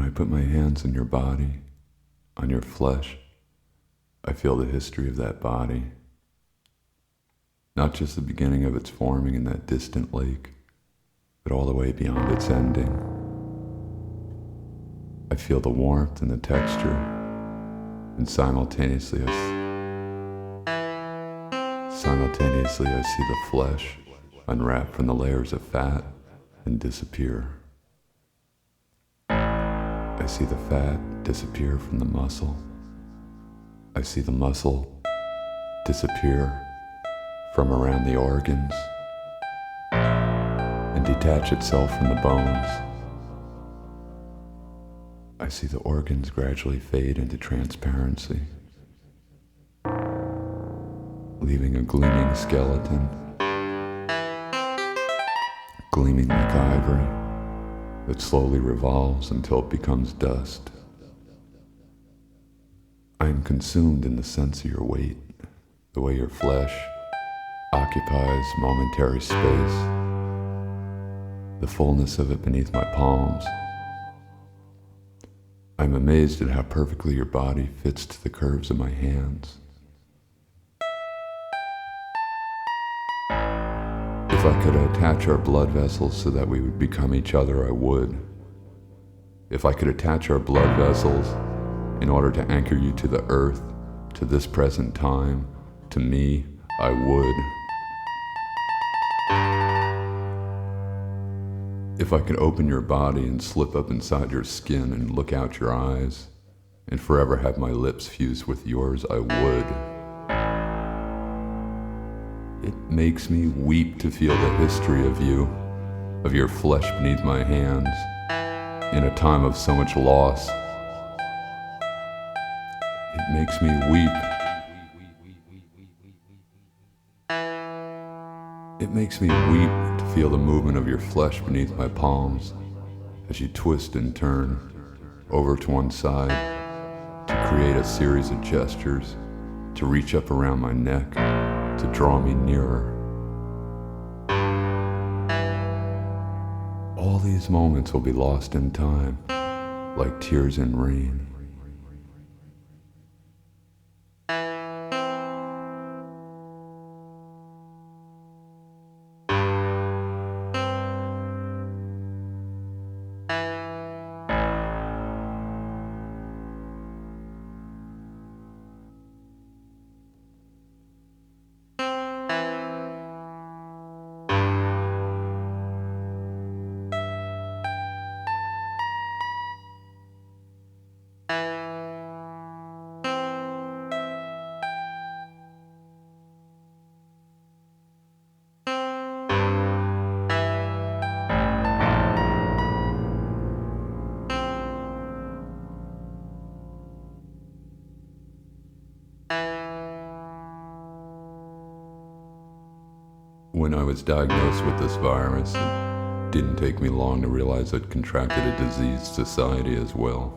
I put my hands on your body, on your flesh, I feel the history of that body. Not just the beginning of its forming in that distant lake, but all the way beyond its ending. I feel the warmth and the texture, and simultaneously I see the flesh unwrap from the layers of fat and disappear. I see the fat disappear from the muscle. I see the muscle disappear from around the organs and detach itself from the bones. I see the organs gradually fade into transparency, leaving a gleaming skeleton, gleaming like ivory, that slowly revolves until it becomes dust. I am consumed in the sense of your weight, the way your flesh occupies momentary space, the fullness of it beneath my palms. I'm amazed at how perfectly your body fits to the curves of my hands. If I could attach our blood vessels so that we would become each other, I would. If I could attach our blood vessels in order to anchor you to the earth, to this present time, to me, I would. If I could open your body and slip up inside your skin and look out your eyes, and forever have my lips fused with yours, I would. It makes me weep to feel the history of you, of your flesh beneath my hands, in a time of so much loss. It makes me weep. It makes me weep to feel the movement of your flesh beneath my palms as you twist and turn over to one side to create a series of gestures, to reach up around my neck, to draw me nearer. All these moments will be lost in time, like tears in rain. When I was diagnosed with this virus, it didn't take me long to realize I'd contracted a diseased society as well.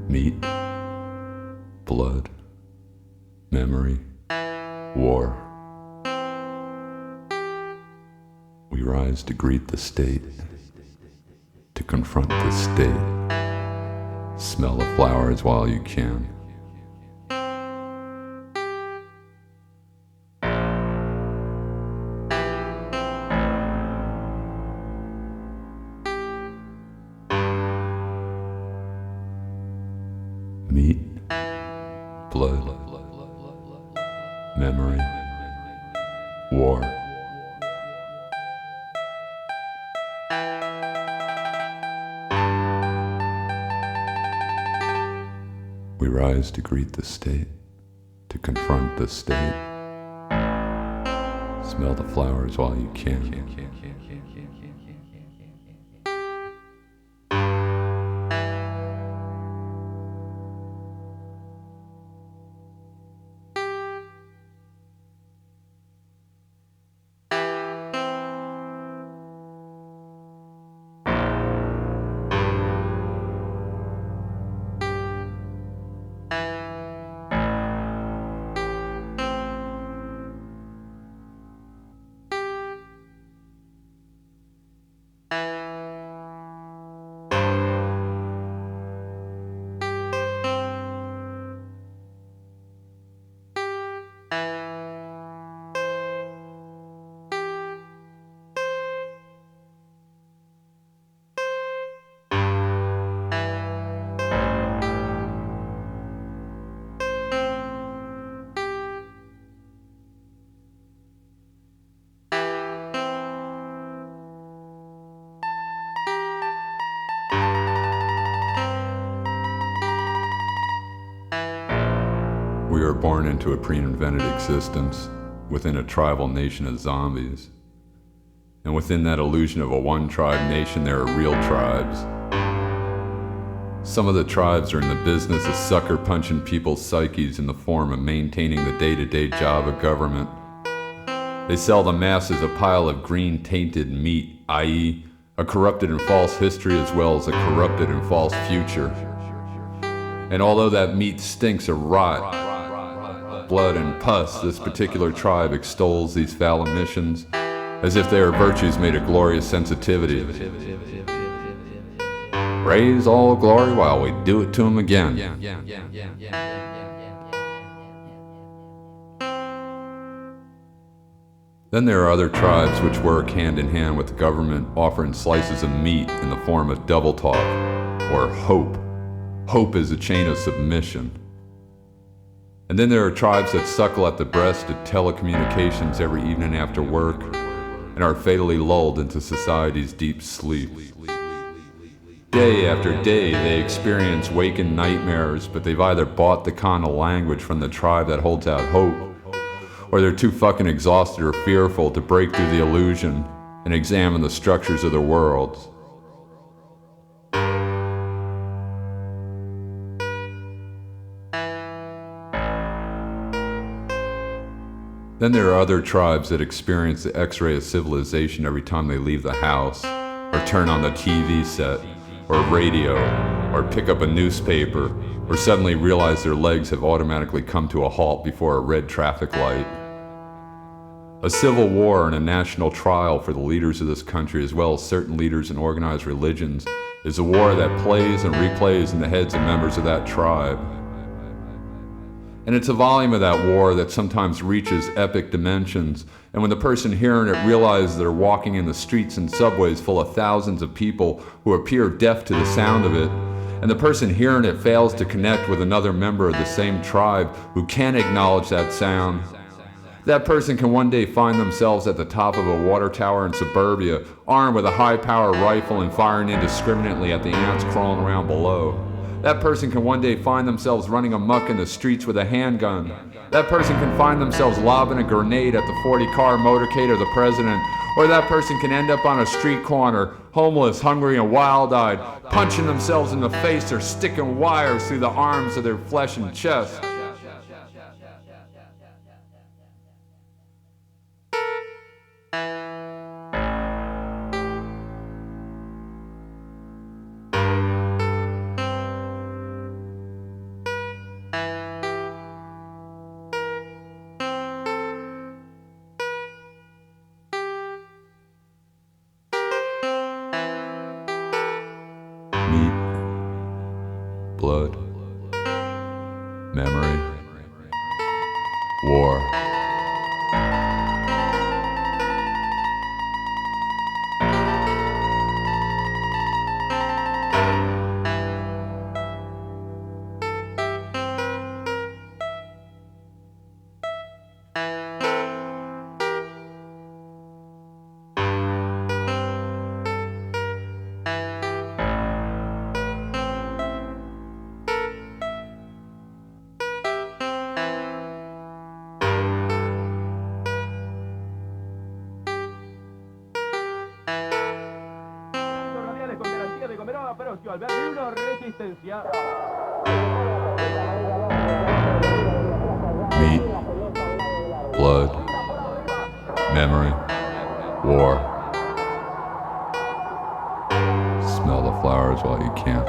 Meat, blood, memory, war. We rise to greet the state, to confront the state. Smell the flowers while you can. Meat, blood, memory, war. We rise to greet the state, to confront the state. Smell the flowers while you can. born into a pre-invented existence within a tribal nation of zombies. And within that illusion of a one-tribe nation, there are real tribes. Some of the tribes are in the business of sucker-punching people's psyches in the form of maintaining the day-to-day job of government. They sell the masses a pile of green tainted meat, i.e., a corrupted and false history as well as a corrupted and false future. And although that meat stinks of rot, blood and pus, this particular tribe extols these foul emissions as if they are virtues made of glorious sensitivity. Praise all glory while we do it to them again. Then there are other tribes which work hand in hand with the government, offering slices of meat in the form of double talk, or hope. Hope is a chain of submission. And then there are tribes that suckle at the breast of telecommunications every evening after work and are fatally lulled into society's deep sleep. Day after day they experience waking nightmares, but they've either bought the kind of language from the tribe that holds out hope, or they're too fucking exhausted or fearful to break through the illusion and examine the structures of their worlds. Then there are other tribes that experience the X-ray of civilization every time they leave the house, or turn on the TV set, or radio, or pick up a newspaper, or suddenly realize their legs have automatically come to a halt before a red traffic light. A civil war and a national trial for the leaders of this country, as well as certain leaders in organized religions, is a war that plays and replays in the heads of members of that tribe. And it's a volume of that war that sometimes reaches epic dimensions, and when the person hearing it realizes they're walking in the streets and subways full of thousands of people who appear deaf to the sound of it, and the person hearing it fails to connect with another member of the same tribe who can acknowledge that sound, that person can one day find themselves at the top of a water tower in suburbia, armed with a high-power rifle and firing indiscriminately at the ants crawling around below. That person can one day find themselves running amok in the streets with a handgun. That person can find themselves lobbing a grenade at the 40-car motorcade of the president. Or that person can end up on a street corner, homeless, hungry, and wild-eyed, punching themselves in the face or sticking wires through the arms of their flesh and chest. Blood, memory, war. Meat, blood, memory, war. Smell the flowers while you can.